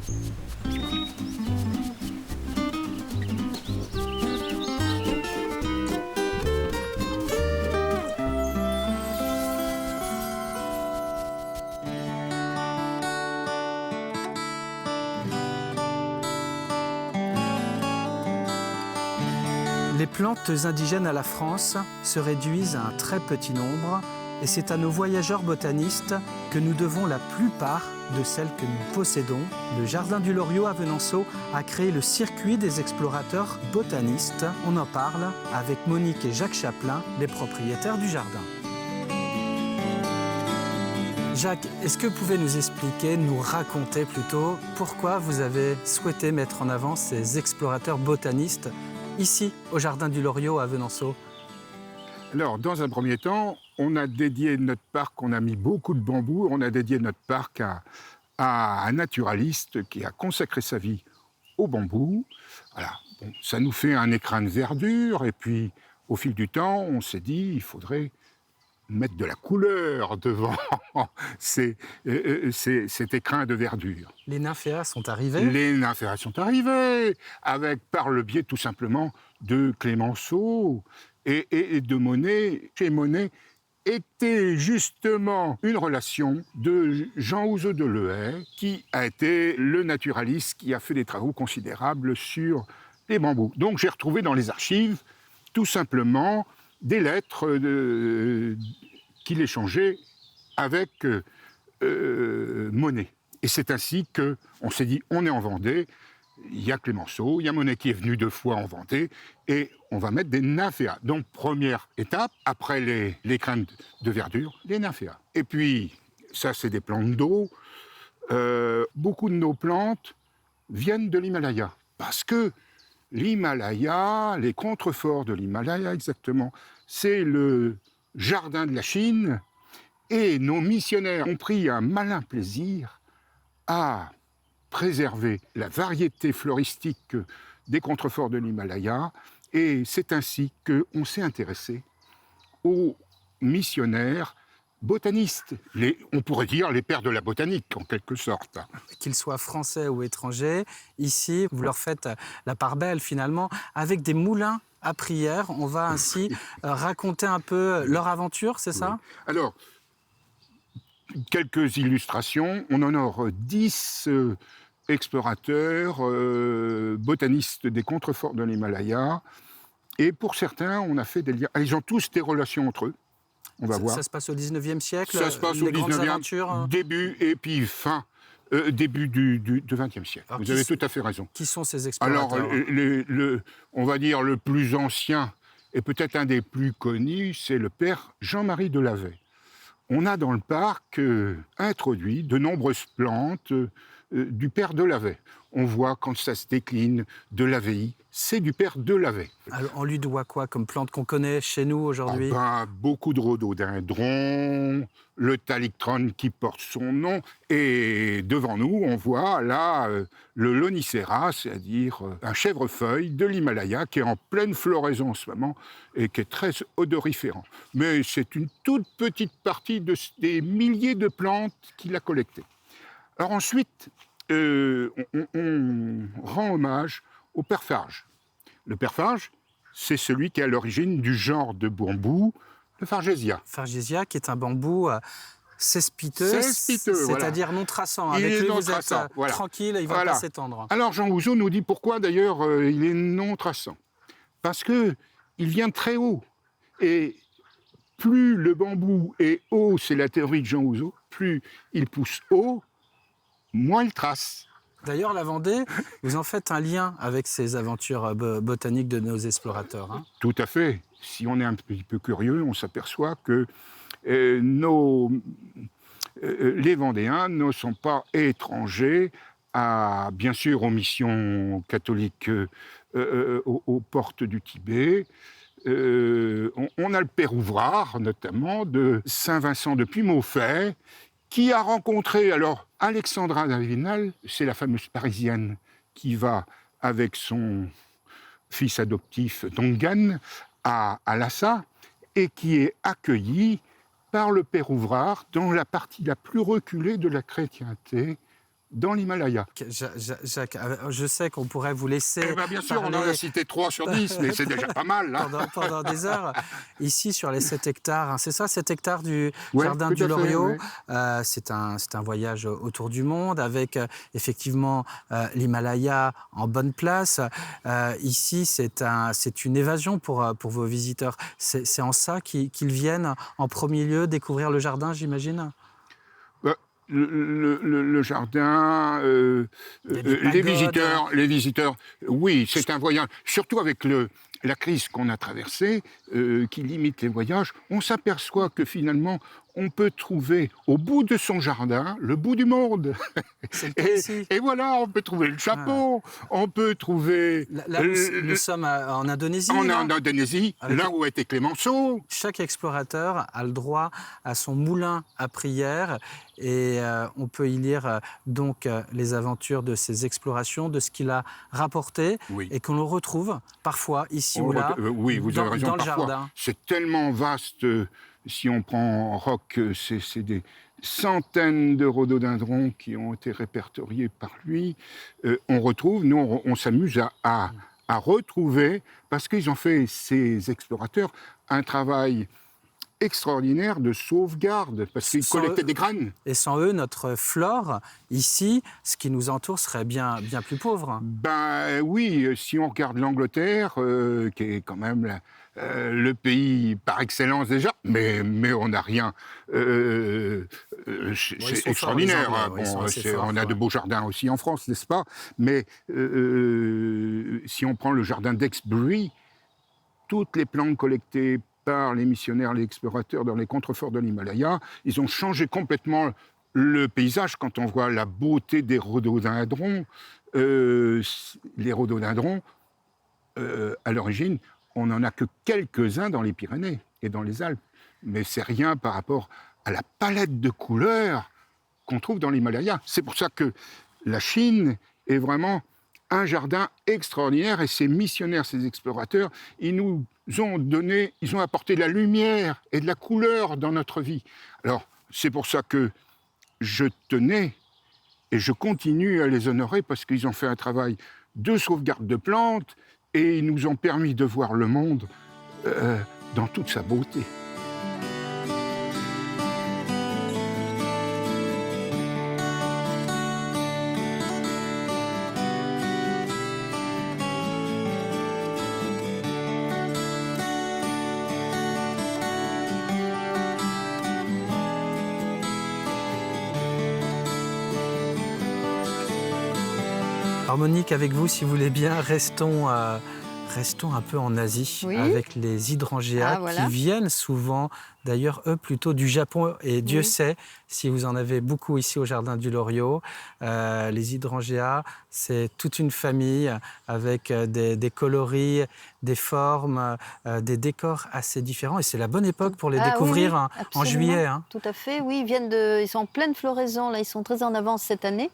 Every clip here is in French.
Les plantes indigènes à la France se réduisent à un très petit nombre et c'est à nos voyageurs botanistes que nous devons la plupart de celles que nous possédons. Le Jardin du Loriot à Venanceau a créé le circuit des explorateurs botanistes. On en parle avec Monique et Jacques Chaplin, les propriétaires du jardin. Jacques, est-ce que vous pouvez nous expliquer, nous raconter plutôt, pourquoi vous avez souhaité mettre en avant ces explorateurs botanistes ici, au Jardin du Loriot à Venanceau? Alors, dans un premier temps, on a dédié notre parc, on a mis beaucoup de bambous, on a dédié notre parc à un naturaliste qui a consacré sa vie au bambou. Voilà. Bon, ça nous fait un écrin de verdure, et puis au fil du temps, on s'est dit il faudrait mettre de la couleur devant cet écrin de verdure. Les nymphéas sont arrivés. Les nymphéas sont arrivés, par le biais tout simplement de Clémenceau et de Monet. Chez Monet était justement une relation de Jean Houzeau de Lehay, qui a été le naturaliste qui a fait des travaux considérables sur les bambous. Donc j'ai retrouvé dans les archives tout simplement des lettres qu'il échangeait avec Monet. Et c'est ainsi qu'on s'est dit, on est en Vendée, il y a Clémenceau, il y a Monet qui est venu 2 fois en Vendée, et on va mettre des nymphéas. Donc, première étape, après les crins de verdure, les nymphéas. Et puis, ça, c'est des plantes d'eau. Beaucoup de nos plantes viennent de l'Himalaya, parce que l'Himalaya, les contreforts de l'Himalaya, exactement, c'est le jardin de la Chine, et nos missionnaires ont pris un malin plaisir à préserver la variété floristique des contreforts de l'Himalaya, et c'est ainsi qu'on s'est intéressé aux missionnaires botanistes, on pourrait dire les pères de la botanique, en quelque sorte. Qu'ils soient français ou étrangers, ici, vous leur faites la part belle, finalement, avec des moulins à prière. On va ainsi raconter un peu leur aventure, c'est ça? Alors, quelques illustrations. On honore 10 explorateurs, botanistes des contreforts de l'Himalaya. Et pour certains, on a fait des liens. Ils ont tous des relations entre eux. On va voir. Ça se passe au 19e siècle? Ça se passe au 19e, début et puis fin, début du 20e siècle. Alors, vous avez tout à fait raison. Qui sont ces explorateurs? Alors, on va dire le plus ancien, et peut-être un des plus connus, c'est le père Jean-Marie Delavet. On a dans le parc introduit de nombreuses plantes du père Delavet. On voit quand ça se décline de l'AVI, c'est du père Delavet. Alors, on lui doit quoi comme plante qu'on connaît chez nous aujourd'hui? Beaucoup de rhododendrons, le talictron qui porte son nom, et devant nous, on voit là le lonicera, c'est-à-dire un chèvrefeuille de l'Himalaya qui est en pleine floraison en ce moment et qui est très odoriférant. Mais c'est une toute petite partie des milliers de plantes qu'il a collectées. Alors ensuite, on rend hommage au père Farge. Le père Farge, c'est celui qui est à l'origine du genre de bambou, le Fargesia. Fargesia, qui est un bambou cespiteux, c'est-à-dire non traçant. Avec lui, vous êtes tranquille, il ne va pas s'étendre. Alors Jean Houzeau nous dit pourquoi d'ailleurs il est non traçant. Parce qu'il vient très haut. Et plus le bambou est haut, c'est la théorie de Jean Houzeau, plus il pousse haut, moins il trace. D'ailleurs, la Vendée, vous en faites un lien avec ces aventures botaniques de nos explorateurs. Hein? Tout à fait. Si on est un petit peu curieux, on s'aperçoit que les Vendéens ne sont pas étrangers bien sûr aux missions catholiques aux portes du Tibet. On a le père Ouvrard, notamment, de Saint-Vincent de Puy-Maufait, qui a rencontré, alors, Alexandra d'Avinal, c'est la fameuse Parisienne qui va avec son fils adoptif Dongan à Lhasa, et qui est accueillie par le père Ouvrard dans la partie la plus reculée de la chrétienté dans l'Himalaya. Jacques, je sais qu'on pourrait vous laisser Eh ben, bien sûr, on en a cité 3 sur 10, mais c'est déjà pas mal. Hein. pendant des heures. Ici, sur les 7 hectares, hein, c'est ça, 7 hectares du Ouais, jardin tout du à fait, Loriot. ouais. C'est un voyage autour du monde avec effectivement l'Himalaya en bonne place. Ici, c'est une évasion pour vos visiteurs. C'est en ça qu'ils viennent en premier lieu découvrir le jardin, j'imagine? Bah, le jardin, Il y a des pagodes. les visiteurs, oui, c'est un voyage. Surtout avec la crise qu'on a traversée, qui limite les voyages, on s'aperçoit que finalement, on peut trouver au bout de son jardin le bout du monde. C'est le cas ici. Et voilà, on peut trouver le Japon, on peut trouver Là, nous sommes en Indonésie. en là. Indonésie, Avec- là où était Clémenceau. Chaque explorateur a le droit à son moulin à prière et on peut y lire les aventures de ses explorations, de ce qu'il a rapporté Oui. et qu'on le retrouve parfois ici ou là Oui, vous avez raison. dans le Parfois, jardin. c'est tellement vaste. Si on prend Roch, c'est des centaines de rhododendrons qui ont été répertoriés par lui. On retrouve, nous, on s'amuse à retrouver, parce qu'ils ont fait, ces explorateurs, un travail extraordinaire de sauvegarde, parce qu'ils collectaient des graines. Et sans eux, notre flore, ici, ce qui nous entoure serait bien plus pauvre. Ben oui, si on regarde l'Angleterre, qui est quand même le pays par excellence déjà, mais on n'a rien. C'est extraordinaire. Forts, les Anglais, Bon, forts, on a de beaux jardins aussi en France, n'est-ce pas? Mais si on prend le jardin d'Exbury, toutes les plantes collectées par les missionnaires, les explorateurs dans les contreforts de l'Himalaya, ils ont changé complètement le paysage quand on voit la beauté des rhododendrons. Les rhododendrons, à l'origine, on n'en a que quelques-uns dans les Pyrénées et dans les Alpes. Mais c'est rien par rapport à la palette de couleurs qu'on trouve dans l'Himalaya. C'est pour ça que la Chine est vraiment un jardin extraordinaire, et ces missionnaires, ces explorateurs, ils nous ont donné, ils ont apporté de la lumière et de la couleur dans notre vie. Alors, c'est pour ça que je tenais et je continue à les honorer, parce qu'ils ont fait un travail de sauvegarde de plantes et ils nous ont permis de voir le monde dans toute sa beauté. Alors Monique, avec vous, si vous voulez bien, restons un peu en Asie, Oui. avec les hydrangeas voilà. qui viennent souvent, d'ailleurs, eux, plutôt du Japon. Et Dieu sait si vous en avez beaucoup ici au Jardin du Loriot. Les hydrangeas, c'est toute une famille avec des coloris, des formes, des décors assez différents. Et c'est la bonne époque pour les découvrir oui, en absolument. juillet. Hein. Tout à fait, oui. Ils sont en pleine floraison, là. Ils sont très en avance cette année.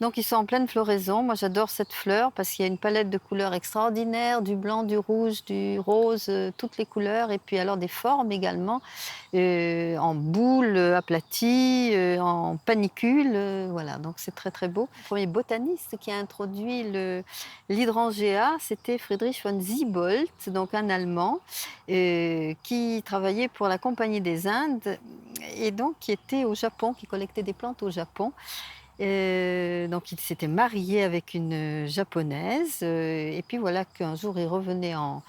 Donc, ils sont en pleine floraison. Moi, j'adore cette fleur parce qu'il y a une palette de couleurs extraordinaire, du blanc, du rouge, du rose, toutes les couleurs. Et puis, alors, des formes également, en boule, aplatie, en panicule. Voilà, donc c'est très, très beau. Le premier botaniste qui a introduit l'hydrangea, c'était Friedrich von Siebold, donc un Allemand, qui travaillait pour la Compagnie des Indes et donc qui était au Japon, qui collectait des plantes au Japon. Donc il s'était marié avec une japonaise et puis voilà qu'un jour il revenait en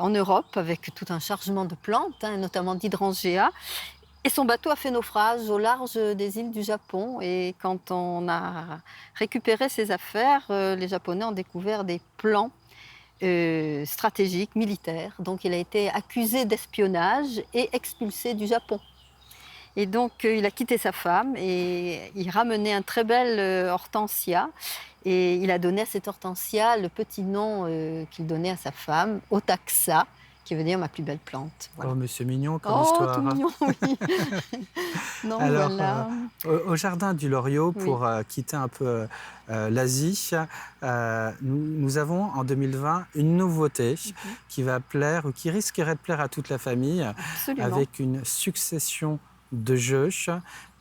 Europe avec tout un chargement de plantes, hein, notamment d'hydrangea, et son bateau a fait naufrage au large des îles du Japon. Et quand on a récupéré ses affaires, les Japonais ont découvert des plans stratégiques, militaires. Donc il a été accusé d'espionnage et expulsé du Japon. Et donc, il a quitté sa femme et il ramenait un très bel hortensia. Et il a donné à cette hortensia le petit nom qu'il donnait à sa femme, Otaxa, qui veut dire ma plus belle plante. Voilà. Oh, mais c'est mignon comme histoire. Oh, tout mignon, oui. Non, Alors, voilà. au Jardin du Loriot, pour quitter un peu l'Asie, nous avons en 2020 une nouveauté qui va plaire, ou qui risquerait de plaire à toute la famille, Absolument. avec une succession de jeux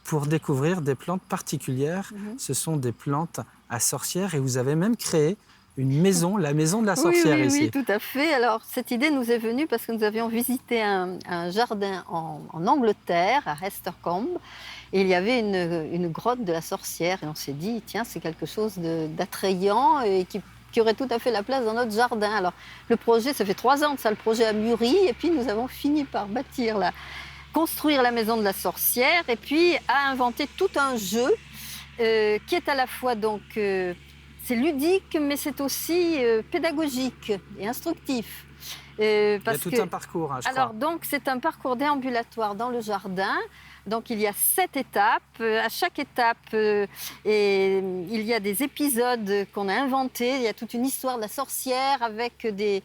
pour découvrir des plantes particulières. Ce sont des plantes à sorcières et vous avez même créé une maison, la maison de la sorcière oui, ici. Oui, tout à fait. Alors, cette idée nous est venue parce que nous avions visité un jardin en Angleterre, à Hestercombe, et il y avait une grotte de la sorcière. Et on s'est dit, tiens, c'est quelque chose d'attrayant et qui aurait tout à fait la place dans notre jardin. Alors, le projet, ça fait 3 ans que ça, le projet a mûri, et puis nous avons fini par construire la maison de la sorcière, et puis à inventer tout un jeu qui est à la fois donc... c'est ludique, mais c'est aussi pédagogique et instructif. Il y a tout un parcours, je crois. Alors, donc, c'est un parcours déambulatoire dans le jardin. Donc, il y a 7 étapes. À chaque étape, il y a des épisodes qu'on a inventés. Il y a toute une histoire de la sorcière avec des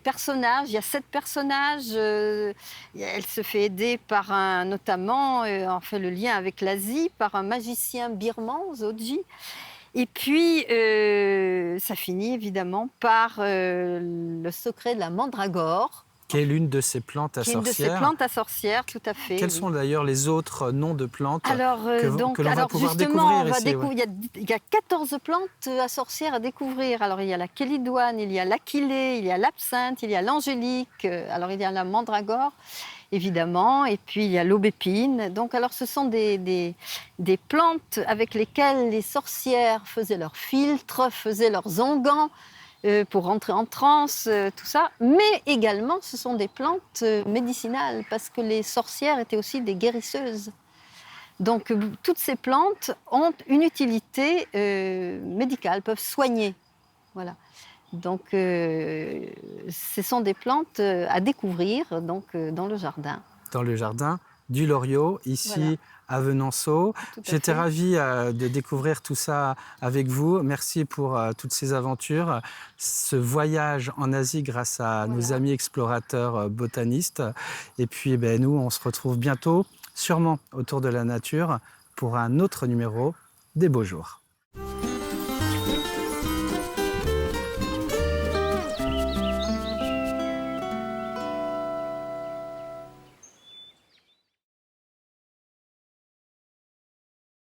personnages. Il y a 7 personnages. Elle se fait aider par notamment, on fait le lien avec l'Asie, par un magicien birman, Zoji. Et puis, ça finit évidemment par le secret de la mandragore. Qui est l'une de ces plantes à sorcières. Qui est une de ces plantes à sorcières, tout à fait. Quels sont d'ailleurs les autres noms de plantes que l'on va pouvoir justement, découvrir ici il y a 14 plantes à sorcières à découvrir. Alors, il y a la kélidoine, il y a l'aquilée, il y a l'absinthe, il y a l'angélique, alors il y a la mandragore, évidemment, et puis il y a l'aubépine. Donc, alors, ce sont des plantes avec lesquelles les sorcières faisaient leurs filtres, faisaient leurs onguents pour rentrer en transe, tout ça. Mais également, ce sont des plantes médicinales, parce que les sorcières étaient aussi des guérisseuses. Donc, toutes ces plantes ont une utilité médicale, peuvent soigner. Voilà. Donc, ce sont des plantes à découvrir donc, dans le jardin. Dans le jardin du Loriot, ici voilà. À Venanceau. J'étais ravie de découvrir tout ça avec vous. Merci pour toutes ces aventures, ce voyage en Asie grâce à nos amis explorateurs botanistes. Et puis, nous, on se retrouve bientôt, sûrement autour de la nature, pour un autre numéro des Beaux Jours.